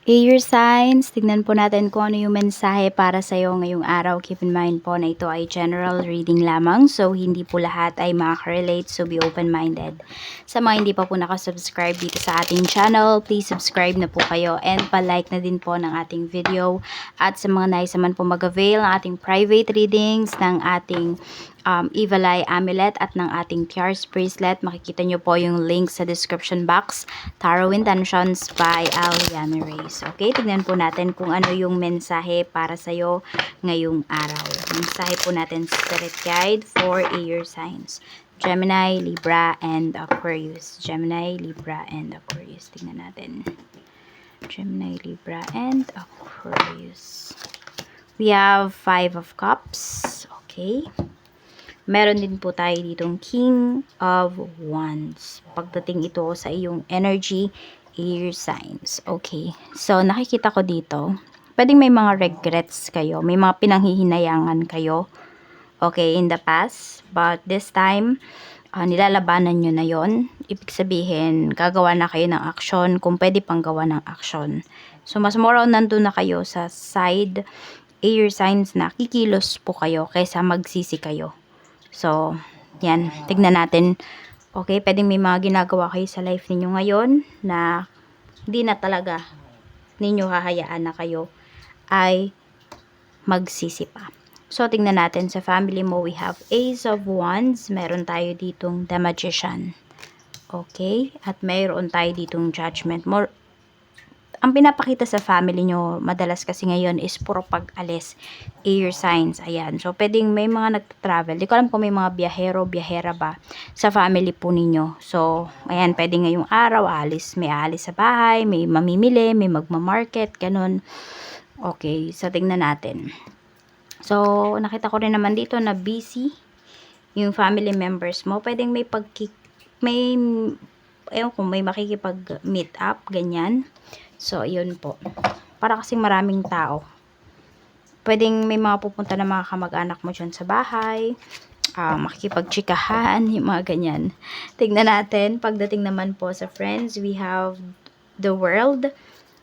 Air signs, tignan po natin kung ano yung mensahe para sa iyo ngayong araw. Keep in mind po na ito ay general reading lamang. So, hindi po lahat ay makaka-relate. So, be open-minded. Sa mga hindi pa po nakasubscribe dito sa ating channel, please subscribe na po kayo and pa-like na din po ng ating video. At sa mga nais naman po mag-avail ng ating private readings, ng ating Evil Eye Amulet at ng ating Tiars Bracelet, makikita nyo po yung link sa description box. Tarot Intentions by Aliana Reyes. Okay, tignan po natin kung ano yung mensahe para sa'yo ngayong araw. Mensahe po natin Spirit Guide for Air Signs. Gemini, Libra, and Aquarius. Gemini, Libra, and Aquarius. Tignan natin. Gemini, Libra, and Aquarius. We have 5 of Cups. Okay. Meron din po tayo ditong King of Wands. Pagdating ito sa iyong energy, air signs. Okay. So, nakikita ko dito, pwedeng may mga regrets kayo. May mga pinanghihinayangan kayo. Okay, in the past. But this time, nilalabanan nyo na yon. Ibig sabihin, gagawa na kayo ng action kung pwede pang gawa ng action. So, mas more on nandun na kayo sa side air signs na kikilos po kayo kaysa magsisi kayo. So, yan. Tignan natin. Okay, pwedeng may mga ginagawa kayo sa life ninyo ngayon na hindi na talaga ninyo hahayaan na kayo ay magsisi pa. So, tignan natin sa family mo. We have Ace of Wands. Meron tayo ditong The Magician. Okay? At mayroon tayo ditong Judgment. Ang pinapakita sa family nyo, madalas kasi ngayon is puro pag-alis, air signs, ayan. So, pwedeng may mga nag-travel. Di ko alam kung may mga biyahero, biyahera ba sa family po ninyo. So, ayan, pwedeng ngayong araw, may aalis sa bahay, may mamimili, may magmamarket, ganun. Okay, so tignan natin. So, nakita ko rin naman dito na busy yung family members mo. Pwedeng may may makikipag-meet up, ganyan. So, yun po. Para kasing maraming tao. Pwedeng may mga pupunta na mga kamag-anak mo dyan sa bahay. Makikipag-chikahan, yung mga ganyan. Tignan natin. Pagdating naman po sa friends, we have the World.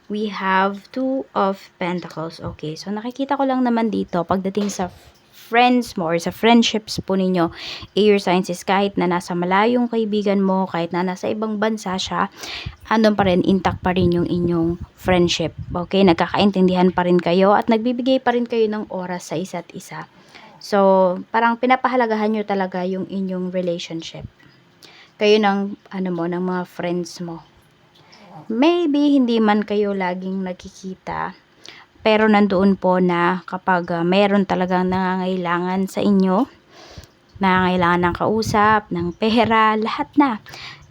We have 2 of Pentacles. Okay, so nakikita ko lang naman dito, pagdating sa friends mo or sa friendships po ninyo, air signs is kahit na nasa malayong kaibigan mo, kahit na nasa ibang bansa siya, andun pa rin, intact pa rin yung inyong friendship. Okay, nagkakaintindihan pa rin kayo at nagbibigay pa rin kayo ng oras sa isa't isa. So, parang pinapahalagahan nyo talaga yung inyong relationship. Kayo ng, ng mga friends mo. Maybe, hindi man kayo laging nagkikita, pero nandoon po na kapag meron talagang nangangailangan sa inyo, nangangailangan ng kausap, ng pera, lahat na,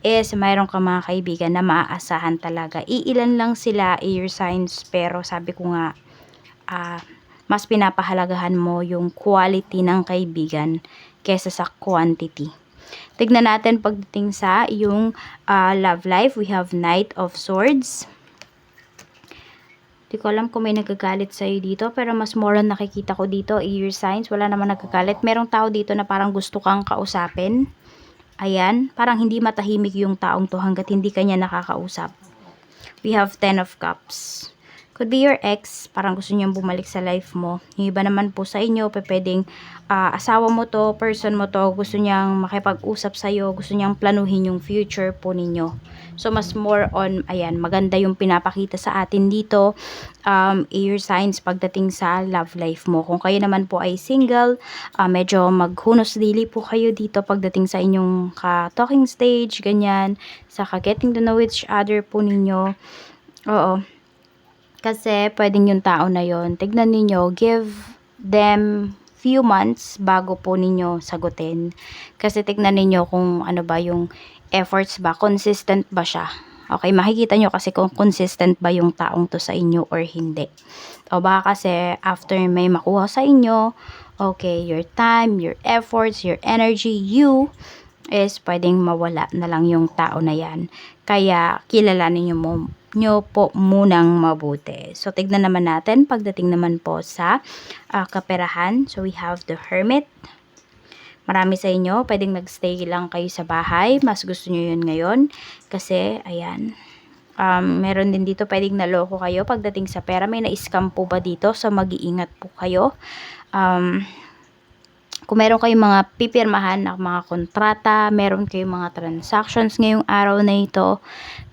mayroon ka mga kaibigan na maaasahan talaga. Iilan lang sila, air signs, pero sabi ko nga, mas pinapahalagahan mo yung quality ng kaibigan kesa sa quantity. Tignan natin pagdating sa yung love life. We have Knight of Swords. Di ko alam kung may nagagalit sa'yo dito, pero mas more on nakikita ko dito, air signs, wala naman nagagalit. Merong tao dito na parang gusto kang kausapin. Ayan, parang hindi matahimik yung taong to hanggat hindi kanya nakakausap. We have 10 of Cups. Could be your ex, parang gusto niyang bumalik sa life mo. Yung iba naman po sa inyo, pwedeng asawa mo to, person mo to, gusto niyang makipag-usap sa'yo, gusto niyang planuhin yung future po ninyo. So, mas more on, ayan, maganda yung pinapakita sa atin dito, air signs pagdating sa love life mo. Kung kayo naman po ay single, medyo maghunos dili po kayo dito pagdating sa inyong talking stage, ganyan, sa getting to know each other po ninyo. Oo. Kasi pwedeng yung tao na yon, tignan ninyo, give them few months bago po ninyo sagutin. Kasi tignan ninyo kung ano ba yung efforts ba, consistent ba siya. Okay, makikita nyo kasi kung consistent ba yung taong to sa inyo or hindi. O baka kasi after may makuha sa inyo, okay, your time, your efforts, your energy, you is pwedeng mawala na lang yung tao na yan. Kaya kilalanin nyo po munang mabuti. So, tignan naman natin pagdating naman po sa kaperahan. So, we have the Hermit. Marami sa inyo, pwedeng nagstay lang kayo sa bahay. Mas gusto nyo yun ngayon. Kasi, ayan, Meron din dito pwedeng naloko kayo pagdating sa pera. May na-scam po ba dito? So, mag-iingat po kayo. Kung meron kayong mga pipirmahan na mga kontrata, meron kayong mga transactions ngayong araw na ito,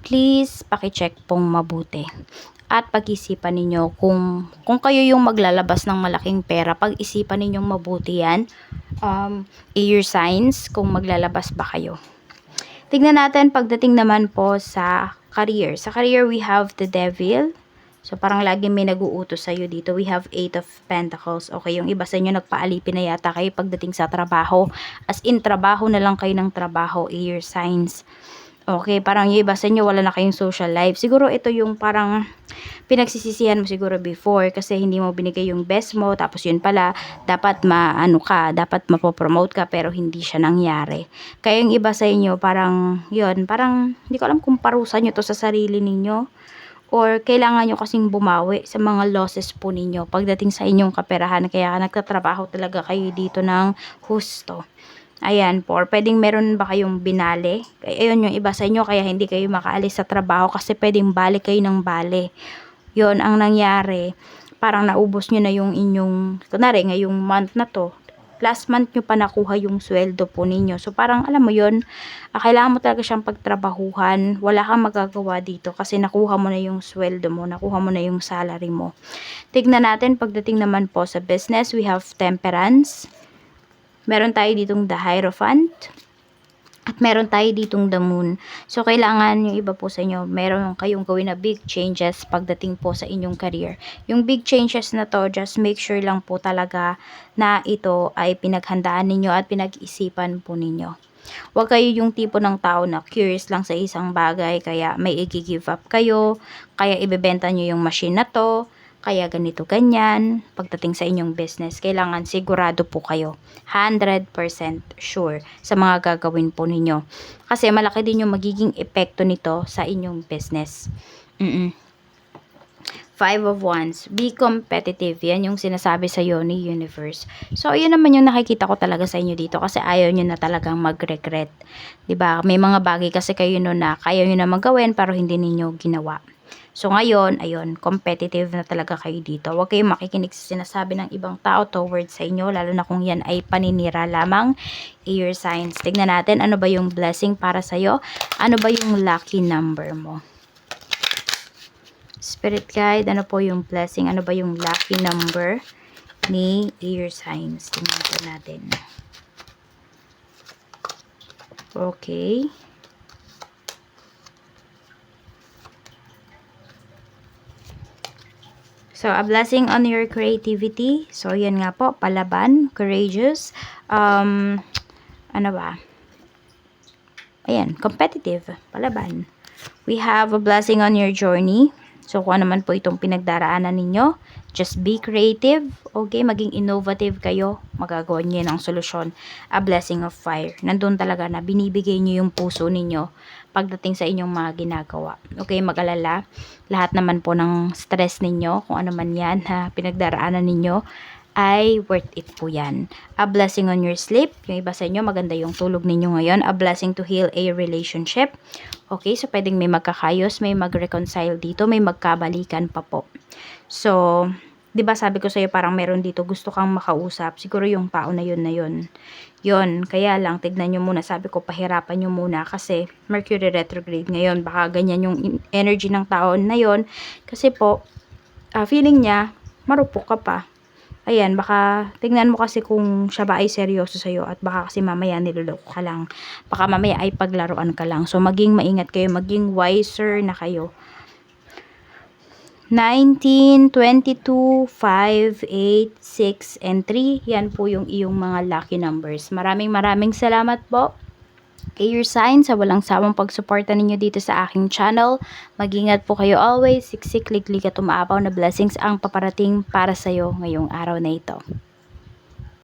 please pakicheck pong mabuti. At pag-isipan ninyo kung kayo yung maglalabas ng malaking pera, pag-isipan ninyong mabuti yan. Air signs kung maglalabas ba kayo. Tignan natin pagdating naman po sa career. Sa career, we have the devil. So, parang lagi may nag-uutos sa'yo dito. We have 8 of Pentacles. Okay, yung iba sa inyo nagpaalipin na yata kayo pagdating sa trabaho. As in, trabaho na lang kayo ng trabaho. Air signs. Okay, parang yung iba sa inyo wala na kayong social life. Siguro ito yung parang pinagsisisihan mo siguro before kasi hindi mo binigay yung best mo. Tapos yun pala, dapat dapat mapopromote ka pero hindi siya nangyari. Kaya yung iba sa inyo parang yun, parang hindi ko alam kung parusa nyo to sa sarili ninyo. Or kailangan nyo kasing bumawi sa mga losses po ninyo pagdating sa inyong kaperahan. Kaya nagtatrabaho talaga kayo dito ng husto. Ayan po, or pwedeng meron ba kayong binali? Ayun yung iba sa inyo, kaya hindi kayo makaalis sa trabaho kasi pwedeng balik kayo ng bali. Yun ang nangyari. Parang naubos nyo na yung inyong, kunwari ngayong month na to, last month nyo pa nakuha yung sweldo po ninyo. So parang alam mo yun, kailangan mo talaga siyang pagtrabahuhan. Wala kang magagawa dito kasi nakuha mo na yung sweldo mo, nakuha mo na yung salary mo. Tignan natin pagdating naman po sa business, we have Temperance. Meron tayo ditong the Hierophant. At meron tayo ditong the Moon. So, kailangan yung iba po sa inyo, meron kayong gawin na big changes pagdating po sa inyong career. Yung big changes na to, just make sure lang po talaga na ito ay pinaghandaan ninyo at pinag-isipan po ninyo. Huwag kayo yung tipo ng tao na curious lang sa isang bagay, kaya may i-give up kayo, kaya ibebenta nyo yung machine na to, kaya ganito ganyan. Pagdating sa inyong business, kailangan sigurado po kayo 100% sure sa mga gagawin po ninyo kasi malaki din yung magiging epekto nito sa inyong business. 5 of Wands, be competitive. Yan yung sinasabi sa iyo ni Universe. So, yun naman yung nakikita ko talaga sa inyo dito kasi ayaw nyo na talagang mag-regret. 'Di ba? May mga bagay kasi kayo no na kaya nyo na magawin pero hindi ninyo ginawa. So, ngayon, ayun, competitive na talaga kayo dito. Huwag kayong makikinig sa sinasabi ng ibang tao towards sa inyo, lalo na kung yan ay paninira lamang. Air signs. Tignan natin, ano ba yung blessing para sa'yo? Ano ba yung lucky number mo? Spirit guide, ano po yung blessing? Ano ba yung lucky number ni air signs? Tingnan natin. Okay. So, a blessing on your creativity. So, yan nga po, palaban, courageous. Ano ba? Ayan, competitive, palaban. We have a blessing on your journey. So, kung ano man po itong pinagdaraanan ninyo, just be creative, okay? Maging innovative kayo, magagawa niyo ng solusyon. A blessing of fire. Nandun talaga na binibigay niyo yung puso ninyo pagdating sa inyong mga ginagawa. Okay, mag-alala. Lahat naman po ng stress ninyo, kung ano man yan ha, pinagdaraanan ninyo, ay worth it po yan. A blessing on your sleep. Yung iba sa inyo, maganda yung tulog ninyo ngayon. A blessing to heal a relationship. Okay, so pwedeng may magkakayos, may mag-reconcile dito, may magkabalikan pa po. So, di ba sabi ko sa'yo parang meron dito gusto kang makausap. Siguro yung tao na yun. Yun, kaya lang, tignan nyo muna. Sabi ko, pahirapan nyo muna kasi Mercury retrograde ngayon. Baka ganyan yung energy ng tao na yun. Kasi po, feeling niya, marupok ka pa. Ayan, baka tignan mo kasi kung siya ba ay seryoso sa'yo at baka kasi mamaya niloloko ka lang. Baka mamaya ay paglaruan ka lang. So, maging maingat kayo, maging wiser na kayo. 19, 22, 5, 8, 6, and 3. Yan po yung iyong mga lucky numbers. Maraming salamat po. Air signs sa walang sawang pagsuporta ninyo dito sa aking channel. Mag-ingat po kayo always. Siksik, liklik at umaapaw na blessings ang paparating para sa'yo ngayong araw na ito.